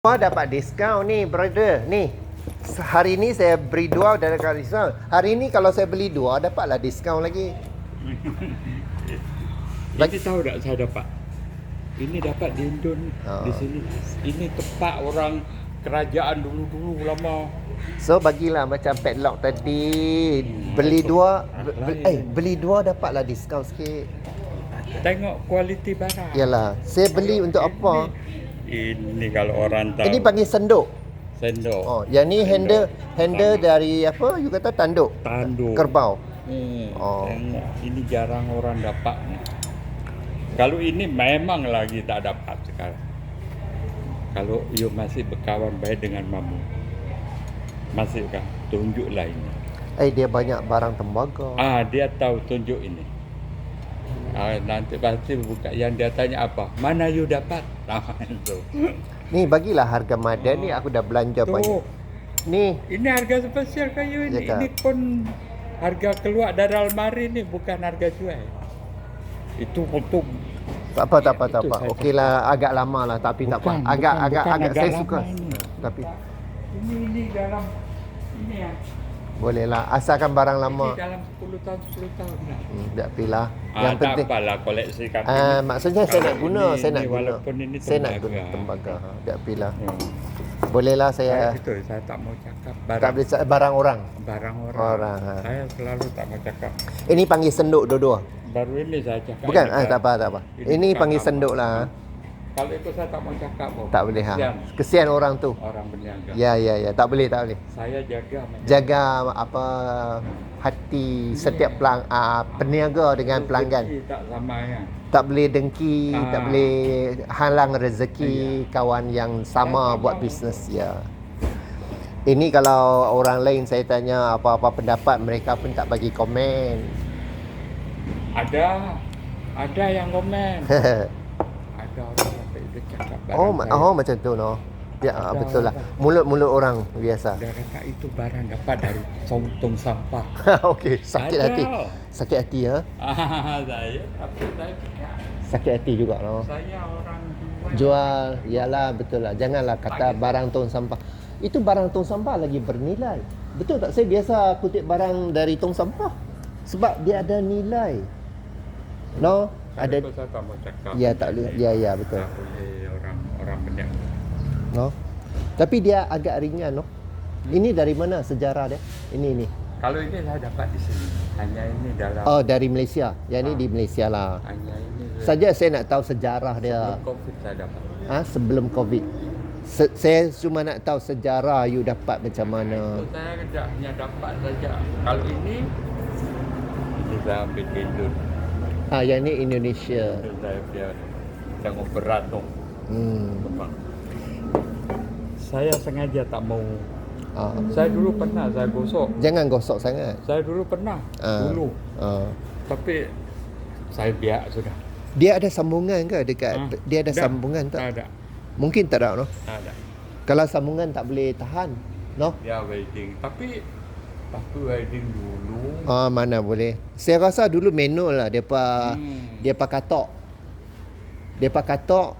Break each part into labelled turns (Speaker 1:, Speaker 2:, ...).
Speaker 1: Dapat diskaun ni brother. Ni hari ni saya beri 2 dan dapat diskaun. Hari ni kalau saya beli 2 dapatlah diskaun lagi.
Speaker 2: Ini tahu tak saya dapat? Ini dapat di Indon di sini. Ini tempat orang kerajaan dulu lama.
Speaker 1: So bagilah macam padlock tadi. Beli 2 beli 2 dapatlah diskaun sikit.
Speaker 2: Tengok kualiti barang.
Speaker 1: Yalah, saya beli untuk apa?
Speaker 2: Ini kalau orang tahu.
Speaker 1: Ini panggil senduk.
Speaker 2: Sendok.
Speaker 1: Oh, yang ni handle dari apa? You kata tanduk.
Speaker 2: Tanduk.
Speaker 1: Kerbau.
Speaker 2: Oh. Tengok, ini jarang orang dapat. Kalau ini memang lagi tak dapat sekarang. Kalau you masih berkawan baik dengan mamu, masihkah? Tunjuklah ini.
Speaker 1: Dia banyak barang tembaga.
Speaker 2: Dia tahu tunjuk ini. Nanti pasti buka yang dia tanya apa? Mana you dapat? Itu.
Speaker 1: Ni bagilah harga madan ni, aku dah belanja banyak. Ni
Speaker 2: ini harga spesial kayu ini. Ini pun harga keluar dari almari ni, bukan harga jual. Itu untuk
Speaker 1: tak apa. Okeylah, agak lama lah tapi tak apa. Agak saya suka.
Speaker 2: Ini.
Speaker 1: Tapi
Speaker 2: ini dalam ini ya.
Speaker 1: Boleh lah, asalkan barang lama.
Speaker 2: Ini dalam 10 tahun dah.
Speaker 1: Tak apalah. Yang
Speaker 2: Tak
Speaker 1: penting
Speaker 2: apalah koleksi kami.
Speaker 1: maksudnya saya nak guna, saya nak guna.
Speaker 2: Walaupun ini
Speaker 1: Saya nak guna tembaga. Tak apalah. Bolehlah saya.
Speaker 2: Itu saya tak mau cakap
Speaker 1: Tak boleh barang orang.
Speaker 2: Barang orang. Saya selalu tak mau cakap.
Speaker 1: Ini panggil senduk dua-dua.
Speaker 2: Baru ini saya cakap.
Speaker 1: Bukan, tak apa. Ini panggil senduk lah.
Speaker 2: Kalau itu saya tak mau cakap.
Speaker 1: Tak boleh Kesian orang tu.
Speaker 2: Orang berniaga.
Speaker 1: Ya. Tak boleh.
Speaker 2: Saya
Speaker 1: jaga apa hati setiap peniaga dengan pelanggan.
Speaker 2: Tak sama ya.
Speaker 1: Tak boleh dengki, tak boleh halang rezeki kawan yang sama buat bisnes ya. Ini kalau orang lain saya tanya apa-apa pendapat, mereka pun tak bagi komen.
Speaker 2: Ada yang komen. Ada orang sampai dia cakap
Speaker 1: macam tu no. Ya, betul lah. Mulut-mulut orang biasa.
Speaker 2: Dia kata itu barang dapat dari tong sampah.
Speaker 1: Okey, sakit hati ya.
Speaker 2: Saya
Speaker 1: Sakit hati juga no.
Speaker 2: Saya orang
Speaker 1: jual, iyalah betul lah. Janganlah kata barang tong sampah. Itu barang tong sampah lagi bernilai. Betul tak? Saya biasa kutip barang dari tong sampah sebab dia ada nilai. No, ada.
Speaker 2: Saya tak mau cakap.
Speaker 1: Ya, tak boleh. Ya, betul.
Speaker 2: Tak boleh orang berniaga.
Speaker 1: No. Tapi dia agak ringan no. Ini dari mana sejarah dia? Ini.
Speaker 2: Kalau ini saya dapat di sini. Hanya ini dalam.
Speaker 1: Dari Malaysia. Yang ini di Malaysia lah.
Speaker 2: Hanya ini.
Speaker 1: Saja saya nak tahu sejarah dia.
Speaker 2: Sebelum Covid saya dapat.
Speaker 1: Sebelum Covid. Saya cuma nak tahu sejarah you dapat macam mana.
Speaker 2: Itu saya hanya dapat saja. Kalau ini saya ambil Indon.
Speaker 1: Yang ini Indonesia.
Speaker 2: Saya biar tengok berat tu. Saya sengaja tak mau. Saya dulu pernah saya gosok.
Speaker 1: Jangan gosok sangat.
Speaker 2: Saya dulu pernah. Dulu. Tapi saya biar sudah.
Speaker 1: Dia ada sambungan ke dekat? Dia ada sambungan tak?
Speaker 2: Ada.
Speaker 1: Mungkin tak ada no.
Speaker 2: Ada.
Speaker 1: Kalau sambungan tak boleh tahan, no?
Speaker 2: Ya welding. Tapi welding dulu.
Speaker 1: Mana boleh. Saya rasa dulu manual lah depa katok. Depa katok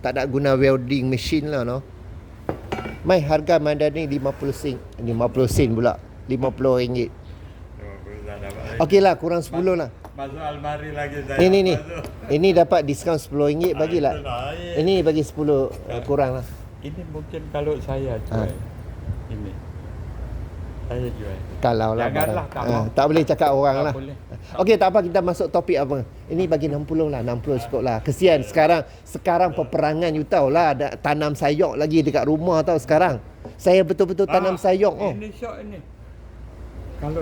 Speaker 1: tak nak guna welding machine lah no. Mai harga mandan ni 50 sen. 50 sen pula. RM50. Okeylah, kurang 10 lah.
Speaker 2: Masuk almari lagi saya.
Speaker 1: Ni. Ini dapat diskaun RM10 bagilah. Ini bagi 10 kurang lah.
Speaker 2: Ini mungkin kalau saya jual. Ini. Saya jual.
Speaker 1: Kalau lah tak boleh cakap orang lah. Okey, tak apa, kita masuk topik apa. Ini bagi 60 lah, 60 cukup lah. Kesian sekarang peperangan you tahu lah, ada tanam sayur lagi dekat rumah tahu sekarang. Saya betul-betul tanam sayur.
Speaker 2: Ini syok ini. Kalau